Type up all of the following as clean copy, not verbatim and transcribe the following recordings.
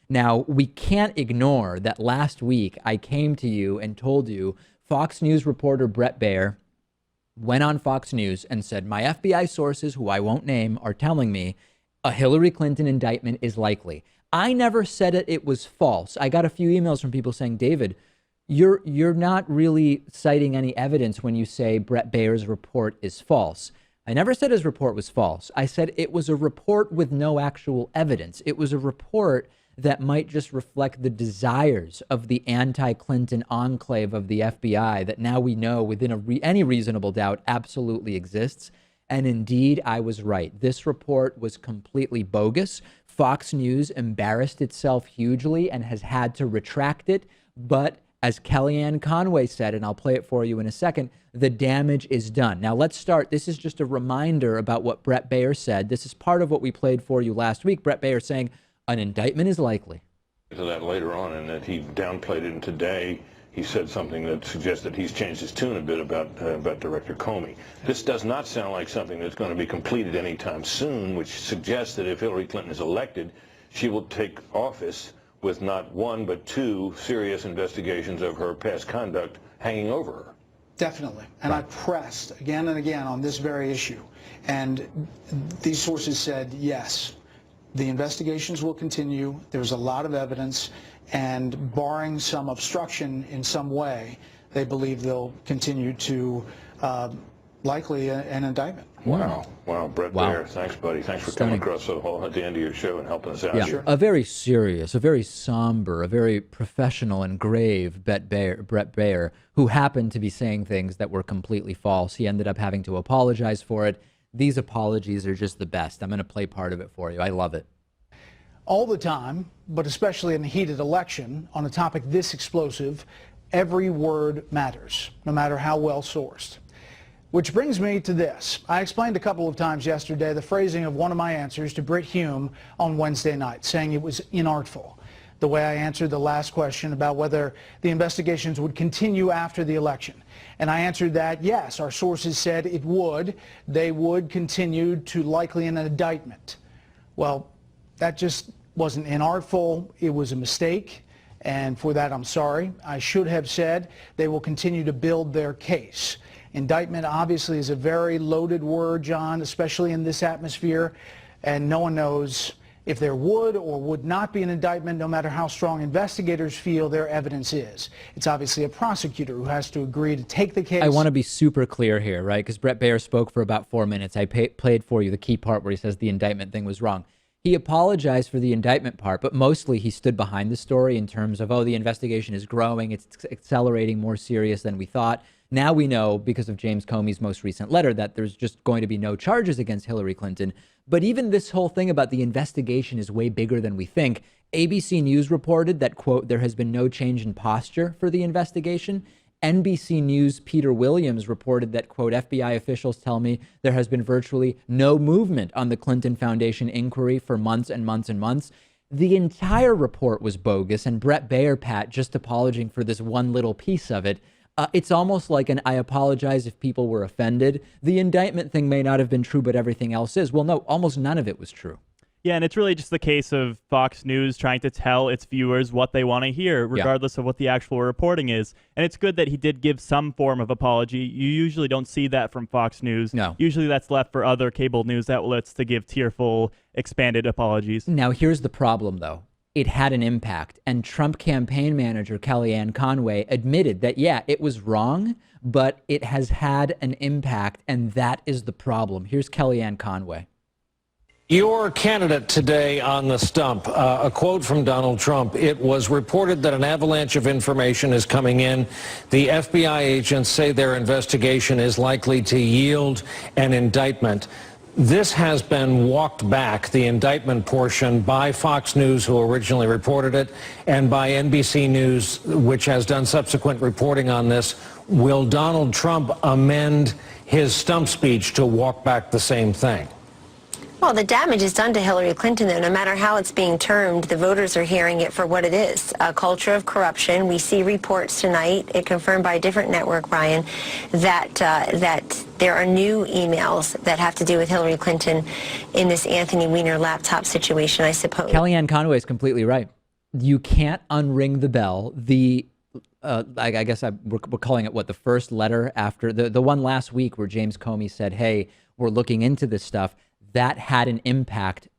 Now, we can't ignore that last week I came to you and told you Fox News reporter Brett Baier went on Fox News and said, my FBI sources, who I won't name, are telling me a Hillary Clinton indictment is likely. I never said it was false. I got a few emails from people saying, David, you're not really citing any evidence when you say Brett Baier's report is false. I never said his report was false. I said it was a report with no actual evidence. It was a report that might just reflect the desires of the anti-Clinton enclave of the FBI that now we know within any reasonable doubt absolutely exists. And indeed, I was right. This report was completely bogus. Fox News embarrassed itself hugely and has had to retract it. But as Kellyanne Conway said, and I'll play it for you in a second, the damage is done. Now, let's start. This is just a reminder about what Brett Baier said. This is part of what we played for you last week. Brett Baier saying an indictment is likely. To that later on, and that he downplayed it, and today he said something that suggests that he's changed his tune a bit about Director Comey. This does not sound like something that's going to be completed anytime soon, which suggests that if Hillary Clinton is elected, she will take office with not one but two serious investigations of her past conduct hanging over her. Definitely. And I pressed again and again on this very issue. And these sources said, yes, the investigations will continue. There's a lot of evidence. And barring some obstruction in some way, they believe they'll continue to likely an indictment. Wow. Wow. Brett Baier, thanks, buddy. Thanks for coming across at the end of your show and helping us out. Yeah, Sure. A very serious, a very somber, a very professional and grave Brett Baier, who happened to be saying things that were completely false. He ended up having to apologize for it. These apologies are just the best. I'm going to play part of it for you. I love it. All the time, but especially in a heated election, on a topic this explosive, every word matters, no matter how well sourced. Which brings me to this. I explained a couple of times yesterday the phrasing of one of my answers to Brit Hume on Wednesday night, saying it was inartful. The way I answered the last question about whether the investigations would continue after the election. And I answered that, yes, our sources said it would. They would continue to likely an indictment. Well, that just wasn't inartful. It was a mistake. And for that, I'm sorry. I should have said they will continue to build their case. Indictment obviously is a very loaded word, John, especially in this atmosphere. And no one knows if there would or would not be an indictment, no matter how strong investigators feel their evidence is. It's obviously a prosecutor who has to agree to take the case. I want to be super clear here, right? Because Brett Baier spoke for about 4 minutes. I played for you the key part where he says the indictment thing was wrong. He apologized for the indictment part, but mostly he stood behind the story in terms of, oh, the investigation is growing. It's accelerating, more serious than we thought. Now we know, because of James Comey's most recent letter, that there's just going to be no charges against Hillary Clinton. But even this whole thing about the investigation is way bigger than we think. ABC News reported that, quote, there has been no change in posture for the investigation. NBC News' Peter Williams reported that, quote, FBI officials tell me there has been virtually no movement on the Clinton Foundation inquiry for months and months and months. The entire report was bogus, and Brett Baier, Pat, just apologizing for this one little piece of it. It's almost like an I apologize if people were offended. The indictment thing may not have been true, but everything else is. Well, no, almost none of it was true. Yeah, and it's really just the case of Fox News trying to tell its viewers what they want to hear, regardless of what the actual reporting is. And it's good that he did give some form of apology. You usually don't see that from Fox News. No. Usually that's left for other cable news outlets to give tearful, expanded apologies. Now, here's the problem, though. It had an impact. And Trump campaign manager Kellyanne Conway admitted that, yeah, it was wrong, but it has had an impact. And that is the problem. Here's Kellyanne Conway. Your candidate today on the stump, a quote from Donald Trump. It was reported that an avalanche of information is coming in. The FBI agents say their investigation is likely to yield an indictment. This has been walked back, the indictment portion, by Fox News, who originally reported it, and by NBC News, which has done subsequent reporting on this. Will Donald Trump amend his stump speech to walk back the same thing? Well, the damage is done to Hillary Clinton, though. No matter how it's being termed, the voters are hearing it for what it is, a culture of corruption. We see reports tonight, confirmed by a different network, Brian, that there are new emails that have to do with Hillary Clinton in this Anthony Weiner laptop situation, I suppose. Kellyanne Conway is completely right. You can't unring the bell. I guess we're calling it what, the first letter after the one last week where James Comey said, hey, we're looking into this stuff. That had an impact.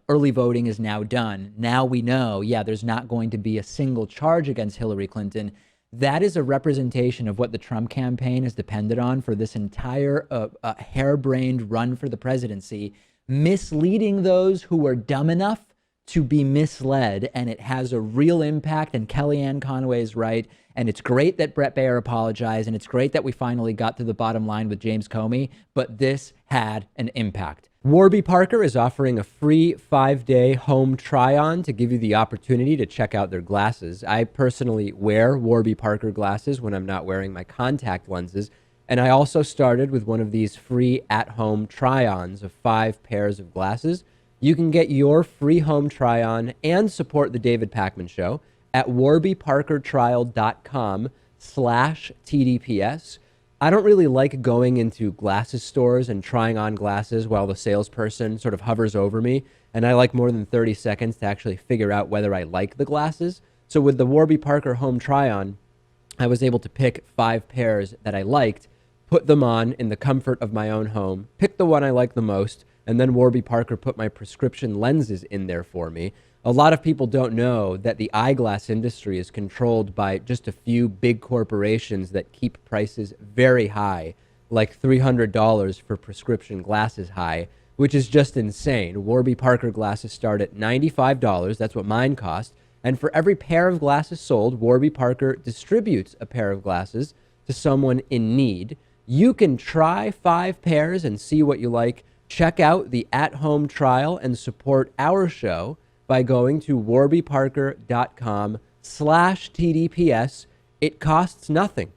Early voting is now done. Now we know, yeah, there's not going to be a single charge against Hillary Clinton. That is a representation of what the Trump campaign has depended on for this entire harebrained run for the presidency, misleading those who were dumb enough to be misled. And it has a real impact. And Kellyanne Conway is right. And it's great that Brett Baier apologized. And it's great that we finally got to the bottom line with James Comey. But this had an impact. Warby Parker is offering a free 5-day home try-on to give you the opportunity to check out their glasses. I personally wear Warby Parker glasses when I'm not wearing my contact lenses. And I also started with one of these free at-home try-ons of 5 pairs of glasses. You can get your free home try-on and support the David Pakman Show at warbyparkertrial.com/TDPS. I don't really like going into glasses stores and trying on glasses while the salesperson sort of hovers over me. And I like more than 30 seconds to actually figure out whether I like the glasses. So with the Warby Parker home try-on, I was able to pick 5 pairs that I liked, put them on in the comfort of my own home, pick the one I like the most, and then Warby Parker put my prescription lenses in there for me. A lot of people don't know that the eyeglass industry is controlled by just a few big corporations that keep prices very high, like $300 for prescription glasses high, which is just insane. Warby Parker glasses start at $95. That's what mine cost. And for every pair of glasses sold, Warby Parker distributes a pair of glasses to someone in need. You can try 5 pairs and see what you like. Check out the at-home trial and support our show by going to warbyparker.com/TDPS. It costs nothing.